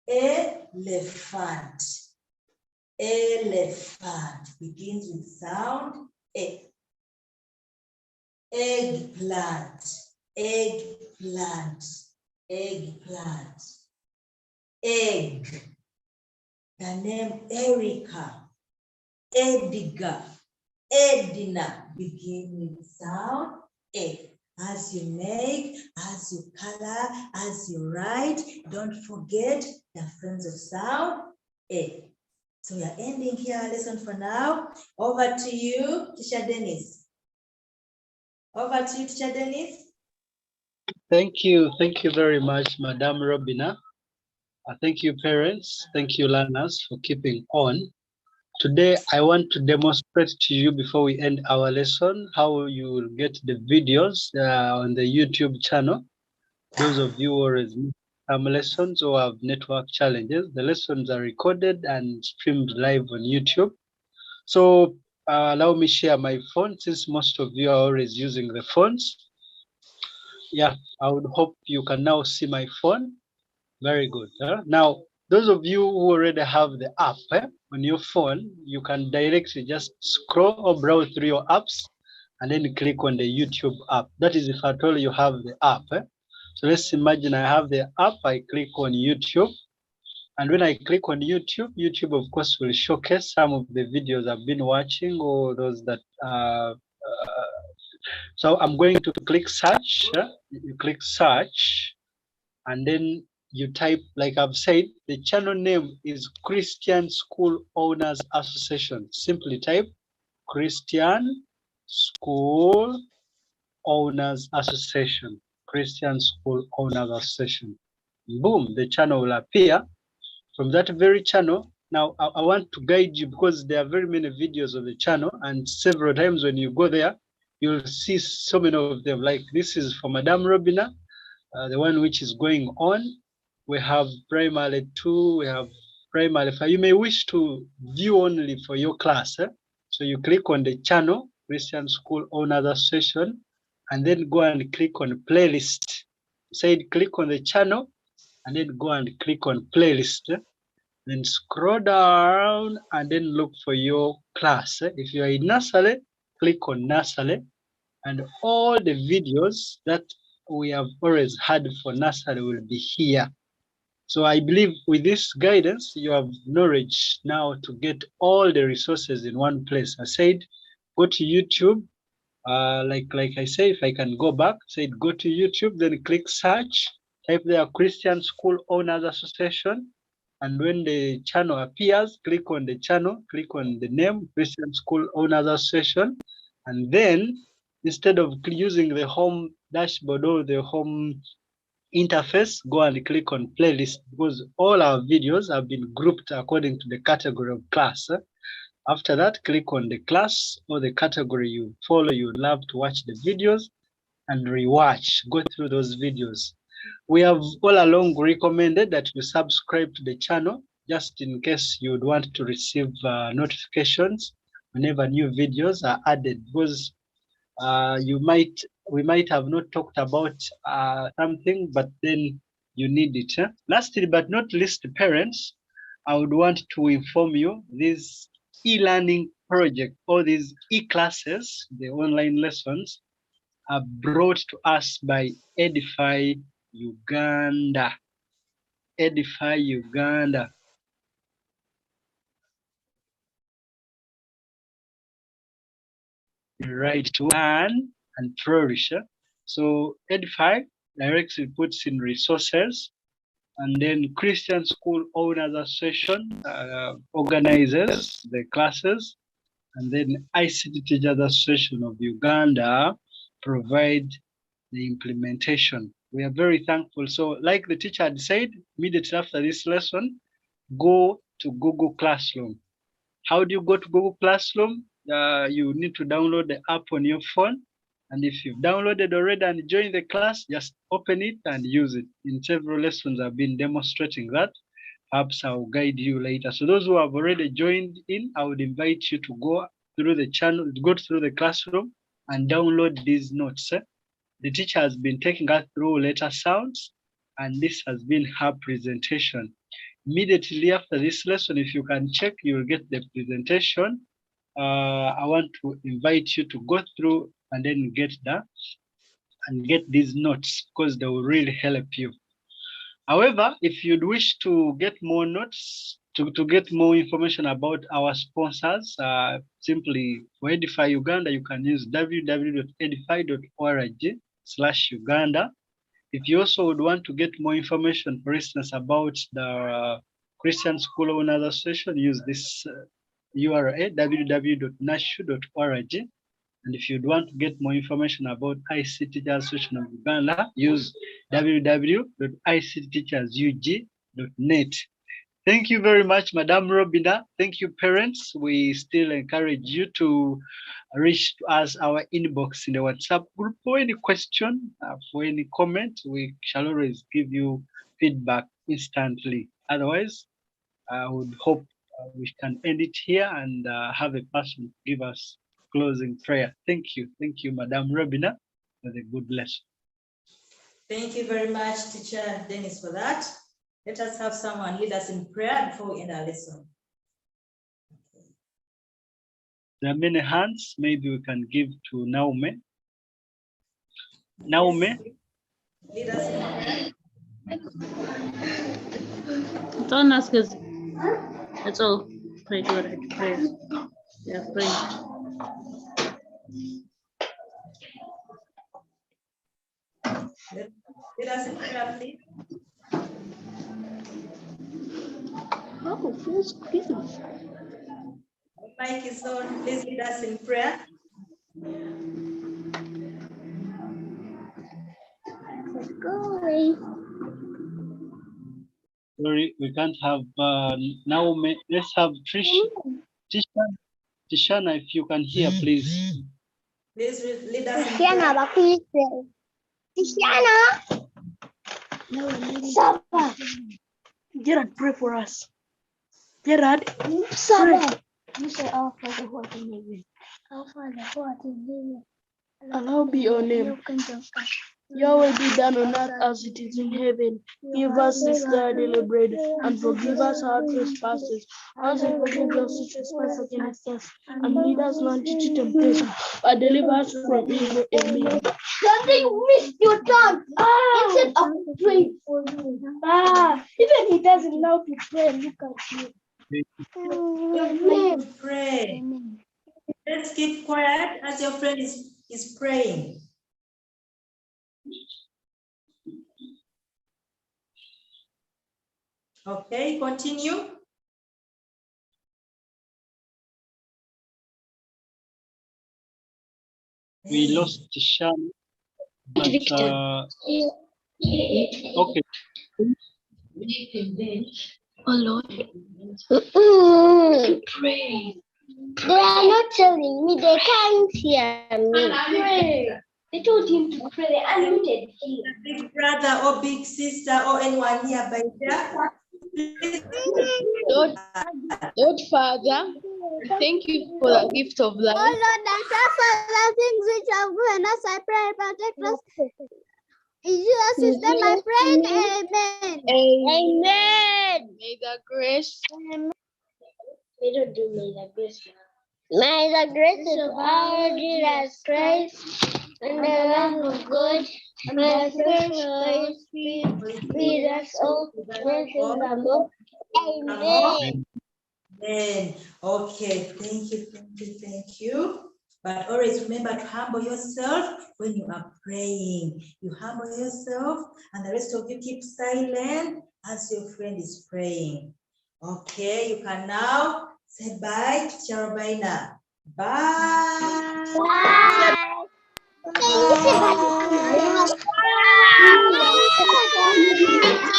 Elephant. Elephant begins with sound A. Eggplant. Eggplant. Eggplant. Egg. The name Erica. Edgar. Edna begin with sound A. As you make, as you color, as you write, don't forget the friends of sound A. So we are ending here our lesson for now. Over to you, Teacher Dennis. Over to you, Teacher Dennis. Thank you very much, Madam Robinah. Thank you, parents. Thank you, learners, for keeping on. Today, I want to demonstrate to you before we end our lesson how you will get the videos on the YouTube channel. Those of you who always miss some lessons or have network challenges, the lessons are recorded and streamed live on YouTube. So allow me share my phone since most of you are always using the phones. Yeah, I would hope you can now see my phone. Very good. Now, those of you who already have the app on your phone, you can directly just scroll or browse through your apps and then click on the YouTube app. That is if at all you have the app. So let's imagine I have the app, I click on YouTube. And when I click on YouTube, YouTube of course will showcase some of the videos I've been watching or those that so I'm going to click search. You click search and then you type, like I've said, the channel name is Christian School Owners Association. Simply type Christian School Owners Association. Christian School Owners Association. Boom, the channel will appear. From that very channel, now I want to guide you because there are very many videos on the channel, and several times when you go there, you'll see so many of them. Like this is for Madame Robinah, the one which is going on. We have primary 2, we have primary 5. You may wish to view only for your class. So you click on the channel, Christian School Owners Association, and then go and click on playlist. Say click on the channel and then go and click on playlist. Then scroll down and then look for your class. If you are in nursery, click on nursery, and all the videos that we have always had for nursery will be here. So I believe with this guidance, you have knowledge now to get all the resources in one place. I said, go to YouTube. Like I say, if I can go back, said go to YouTube, then click search, type there Christian School Owners Association. And when the channel appears, click on the channel, click on the name, Christian School Owners Association. And then instead of using the home dashboard or the home interface, go and click on playlist because all our videos have been grouped according to the category of class. After that, click on the class or the category you follow. You would love to watch the videos and rewatch, go through those videos. We have all along recommended that you subscribe to the channel just in case you would want to receive notifications whenever new videos are added, because we might have not talked about something, but then you need it. Lastly, but not least, parents, I would want to inform you this e-learning project or these e-classes, the online lessons, are brought to us by Edify Uganda. Edify Uganda. The right to learn and flourish. So Edify directly puts in resources, and then Christian School Owners Association organizes the classes, and then ICT Teachers Association of Uganda provide the implementation. We are very thankful. So like the teacher had said, immediately after this lesson, go to Google Classroom. How do you go to Google Classroom? You need to download the app on your phone. And if you've downloaded already and joined the class, just open it and use it. In several lessons, I've been demonstrating that. Perhaps I'll guide you later. So those who have already joined in, I would invite you to go through the channel, go through the classroom and download these notes. The teacher has been taking us through letter sounds, and this has been her presentation. Immediately after this lesson, if you can check, you will get the presentation. I want to invite you to go through and then get these notes because they will really help you. However, if you'd wish to get more notes, to get more information about our sponsors, simply for Edify Uganda, you can use www.edify.org/Uganda. If you also would want to get more information, for instance, about the Christian School Owners Association, use this URL, www.nashu.org. And if you'd want to get more information about ICT Teachers Association of Uganda, use www.ictteachersug.org. www.ayazika.net. Thank you very much, Madam Robinah. Thank you, parents. We still encourage you to reach us our inbox in the WhatsApp group for any question, for any comment. We shall always give you feedback instantly. Otherwise, I would hope we can end it here and have a person give us closing prayer. Thank you. Thank you, Madam Robinah, for the good lesson. Thank you very much, Teacher Dennis, for that. Let us have someone lead us in prayer before we end our lesson. There are many hands. Maybe we can give to Naomi. Naomi. Yes, lead us in prayer. Don't ask us. That's all. Pray, go ahead. Pray. Yeah, pray. Lead us in prayer, please. Oh, feels good. Mike is on. Please lead us in prayer. Let's go away. Sorry, we can't have Naomi. Let's have Trish. Tishana, if you can hear, please. Please lead us in prayer. Tiziana. Saba. Gerard, pray for us. Gerard, Saba. You say, Our Father who art in heaven. Our Father who art in heaven. hallowed be your name. Your will be done on earth as it is in heaven. Give us this day our daily bread, and forgive us our trespasses, as we forgive those who trespass against us. And lead us not into temptation, but deliver us from evil. Amen. Something missed your turn. Instead of praying for you. Even he doesn't know to pray. Look at you. Please pray. Let's keep quiet as your friend is praying. Okay, continue. We lost Tishana. But, okay. Oh Lord. Pray. They are not telling me. They can't hear me. Pray. They told him to pray. They unmuted him. Big brother or big sister or anyone here by there. Lord Father, thank you for the gift of life. Oh Lord, and for the things which have given us, I pray, protect us. In Jesus' name I pray, amen. Amen. May the grace. We don't do may the grace. May the grace of our Jesus Christ and the love of God and the Spirit Holy Spirit be with us all, forevermore. Amen. Amen. Okay, thank you. But always remember to humble yourself when you are praying. You humble yourself and the rest of you keep silent as your friend is praying. Okay, you can now say bye to Robinah. Bye. Bye. Bye.